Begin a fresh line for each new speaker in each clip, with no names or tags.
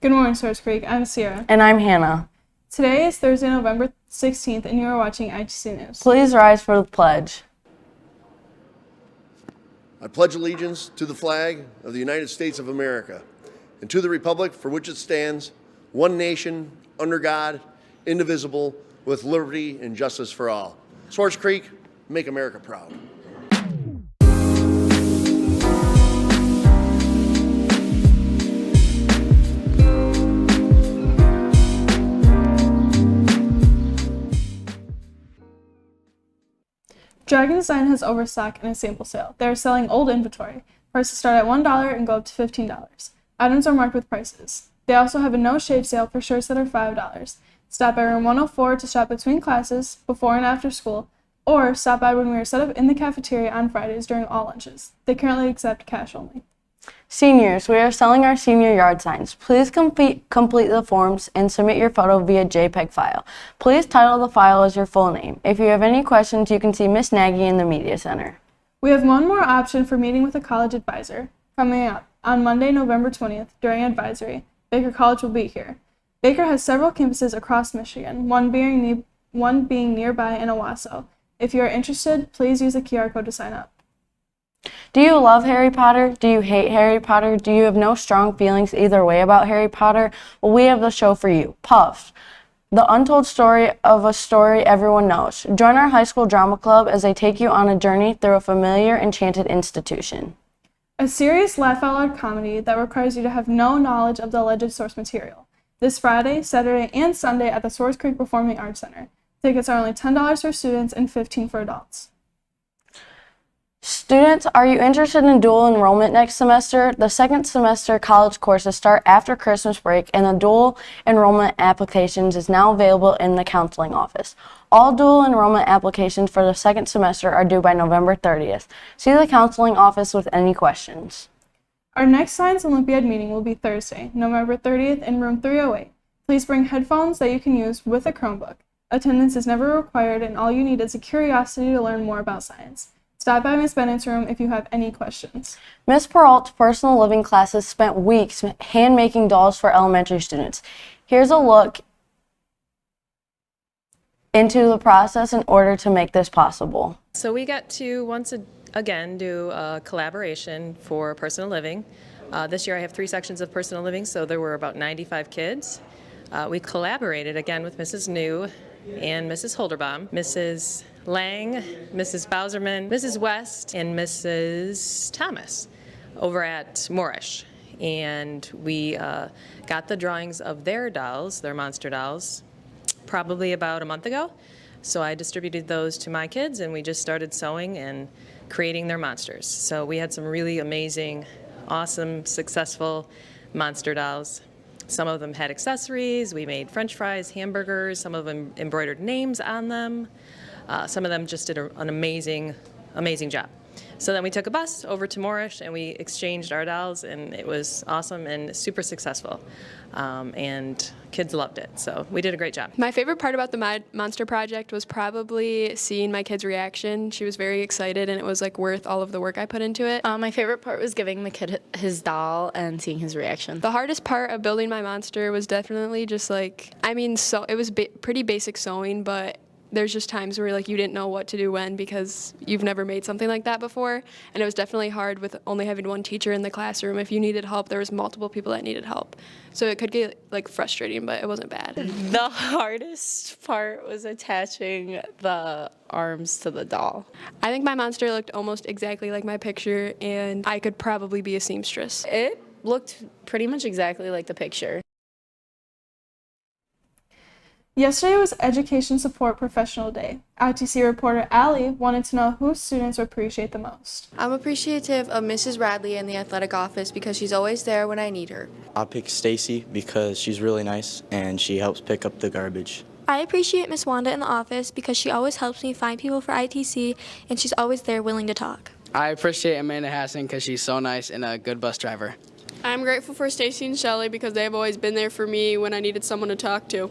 Good morning, Swords Creek. I'm Sierra.
And I'm Hannah.
Today is Thursday, November 16th, and you are watching ITC News.
Please rise for the pledge.
I pledge allegiance to the flag of the United States of America and to the republic for which it stands, one nation, under God, indivisible, with liberty and justice for all. Swartz Creek, make America proud.
Dragon Design has overstock in a sample sale. They are selling old inventory. Prices start at $1 and go up to $15. Items are marked with prices. They also have a no-shave sale for shirts that are $5. Stop by room 104 to shop between classes, before and after school, or stop by when we are set up in the cafeteria on Fridays during all lunches. They currently accept cash only.
Seniors, we are selling our senior yard signs. Please complete the forms and submit your photo via JPEG file. Please title the file as your full name. If you have any questions, you can see Miss Nagy in the Media Center.
We have one more option for meeting with a college advisor coming up on Monday, November 20th during advisory. Baker College will be here. Baker has several campuses across Michigan, one being nearby in Owasso. If you are interested, please use the QR code to sign up.
Do you love Harry Potter? Do you hate Harry Potter? Do you have no strong feelings either way about Harry Potter? Well, we have the show for you, Puffed, the untold story of a story everyone knows. Join our high school drama club as they take you on a journey through a familiar, enchanted institution.
A serious laugh-out-loud comedy that requires you to have no knowledge of the alleged source material. This Friday, Saturday, and Sunday at the Swords Creek Performing Arts Center. Tickets are only $10 for students and $15 for adults.
Students, are you interested in dual enrollment next semester? The second semester college courses start after Christmas break, and the dual enrollment applications is now available in the counseling office. All dual enrollment applications for the second semester are due by November 30th. See the counseling office with any questions.
Our next Science Olympiad meeting will be Thursday, November 30th in room 308. Please bring headphones that you can use with a Chromebook. Attendance is never required, and all you need is a curiosity to learn more about science. Stop by Ms. Bennett's room if you have any questions.
Ms. Peralt's personal living classes spent weeks hand-making dolls for elementary students. Here's a look into the process in order to make this possible.
So we got to once again do a collaboration for personal living. This year I have 3 sections of personal living, so there were about 95 kids. We collaborated again with Mrs. New and Mrs. Holderbaum, Mrs. Lang, Mrs. Bowserman, Mrs. West, and Mrs. Thomas over at Moorish. And we got the drawings of their dolls, their monster dolls, probably about a month ago. So I distributed those to my kids, and we just started sewing and creating their monsters. So we had some really amazing, awesome, successful monster dolls. Some of them had accessories. We made French fries, hamburgers. Some of them embroidered names on them. Some of them just did an amazing job. So then we took a bus over to Moorish and we exchanged our dolls, and it was awesome and super successful. And kids loved it, so we did a great job.
My favorite part about the Monster Project was probably seeing my kid's reaction. She was very excited, and it was like worth all of the work I put into it.
My favorite part was giving the kid his doll and seeing his reaction.
The hardest part of building my monster was definitely just like, it was pretty basic sewing, but there's just times where like you didn't know what to do when because you've never made something like that before, and it was definitely hard with only having one teacher in the classroom. If you needed help, there was multiple people that needed help, so it could get like frustrating, but it wasn't bad.
The hardest part was attaching the arms to the doll.
I think my monster looked almost exactly like my picture, and I could probably be a seamstress.
It looked pretty much exactly like the picture.
Yesterday was Education Support Professional Day. ITC reporter Allie wanted to know who students appreciate the most.
I'm appreciative of Mrs. Radley in the athletic office because she's always there when I need her.
I'll pick Stacy because she's really nice and she helps pick up the garbage.
I appreciate Miss Wanda in the office because she always helps me find people for ITC, and she's always there willing to talk.
I appreciate Amanda Hassan because she's so nice and a good bus driver.
I'm grateful for Stacy and Shelly because they've always been there for me when I needed someone to talk to.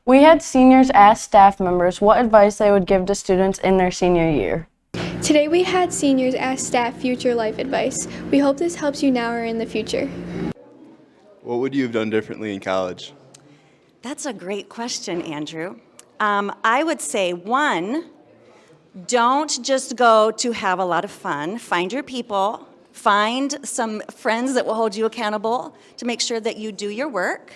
We had seniors ask staff members what advice they would give to students in their senior year.
Today we had seniors ask staff future life advice. We hope this helps you now or in the future.
What would you have done differently in college?
That's a great question, Andrew. I would say, one, don't just go to have a lot of fun. Find your people. Find some friends that will hold you accountable to make sure that you do your work.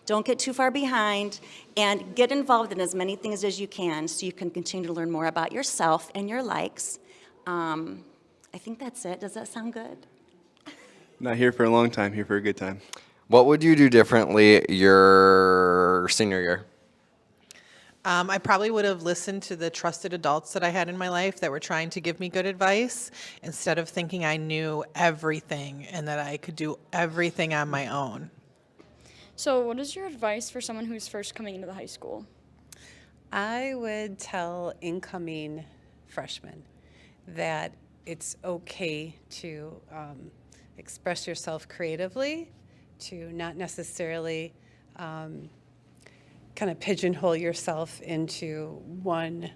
Don't get too far behind, and get involved in as many things as you can so you can continue to learn more about yourself and your likes. I think that's it. Does that sound good?
Not here for a long time, here for a good time.
What would you do differently your senior year?
I probably would have listened to the trusted adults that I had in my life that were trying to give me good advice instead of thinking I knew everything and that I could do everything on my own.
So what is your advice for someone who's first coming into the high school?
I would tell incoming freshmen that it's okay to express yourself creatively, to not necessarily kind of pigeonhole yourself into one,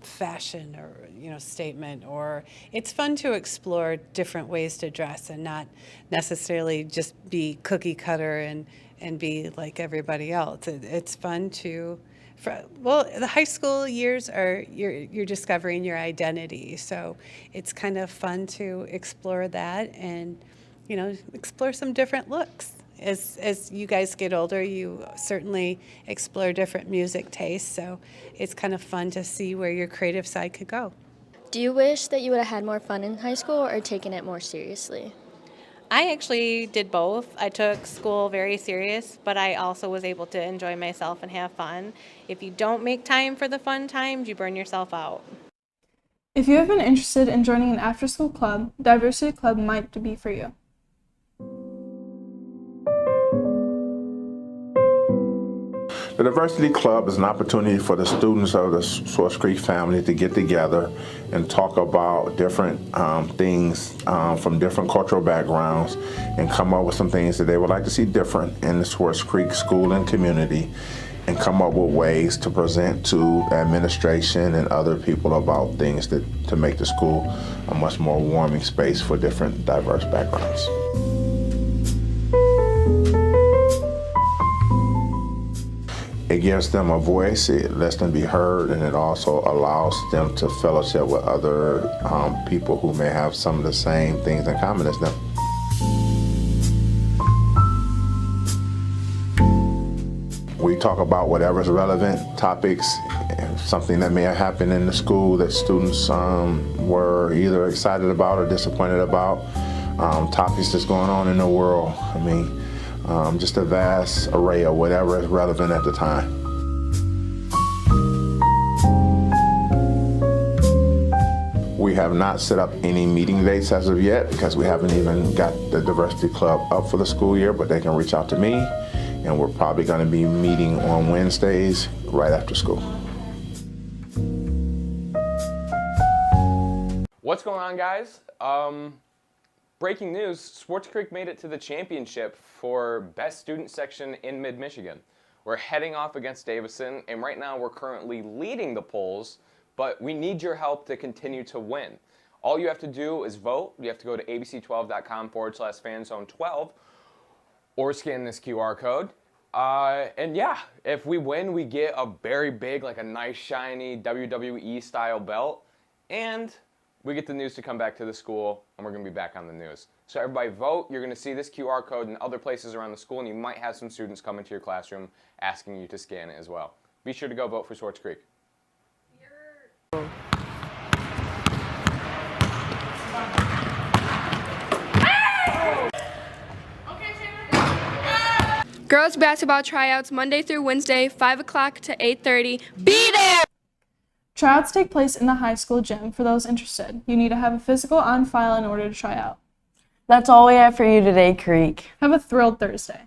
fashion or, statement. Or it's fun to explore different ways to dress and not necessarily just be cookie cutter and be like everybody else. It's fun to, the high school years are, you're discovering your identity. So it's kind of fun to explore that and, explore some different looks. As you guys get older, you certainly explore different music tastes, so it's kind of fun to see where your creative side could go.
Do you wish that you would have had more fun in high school or taken it more seriously?
I actually did both. I took school very serious, but I also was able to enjoy myself and have fun. If you don't make time for the fun times, you burn yourself out.
If you have been interested in joining an after-school club, Diversity Club might be for you.
The Diversity Club is an opportunity for the students of the Swartz Creek family to get together and talk about different things from different cultural backgrounds and come up with some things that they would like to see different in the Swartz Creek school and community, and come up with ways to present to administration and other people about things to make the school a much more warming space for different diverse backgrounds. It gives them a voice, it lets them be heard, and it also allows them to fellowship with other people who may have some of the same things in common as them. We talk about whatever's relevant, topics, something that may have happened in the school that students were either excited about or disappointed about, topics that's going on in the world. Just a vast array of whatever is relevant at the time. We have not set up any meeting dates as of yet because we haven't even got the Diversity Club up for the school year, but they can reach out to me, and we're probably going to be meeting on Wednesdays right after school.
What's going on, guys? Breaking news, Swartz Creek made it to the championship for Best Student Section in Mid-Michigan. We're heading off against Davison, and right now we're currently leading the polls, but we need your help to continue to win. All you have to do is vote. You have to go to abc12.com/fanzone12 or scan this QR code. And yeah, if we win, we get a very big, like a nice shiny WWE style belt, and we get the news to come back to the school, and we're going to be back on the news. So everybody vote. You're going to see this QR code in other places around the school, and you might have some students come into your classroom asking you to scan it as well. Be sure to go vote for Swartz Creek.
Girls basketball tryouts Monday through Wednesday, 5 o'clock to 8:30. Be there!
Tryouts take place in the high school gym for those interested. You need to have a physical on file in order to try out.
That's all we have for you today, Creek.
Have a thrilled Thursday.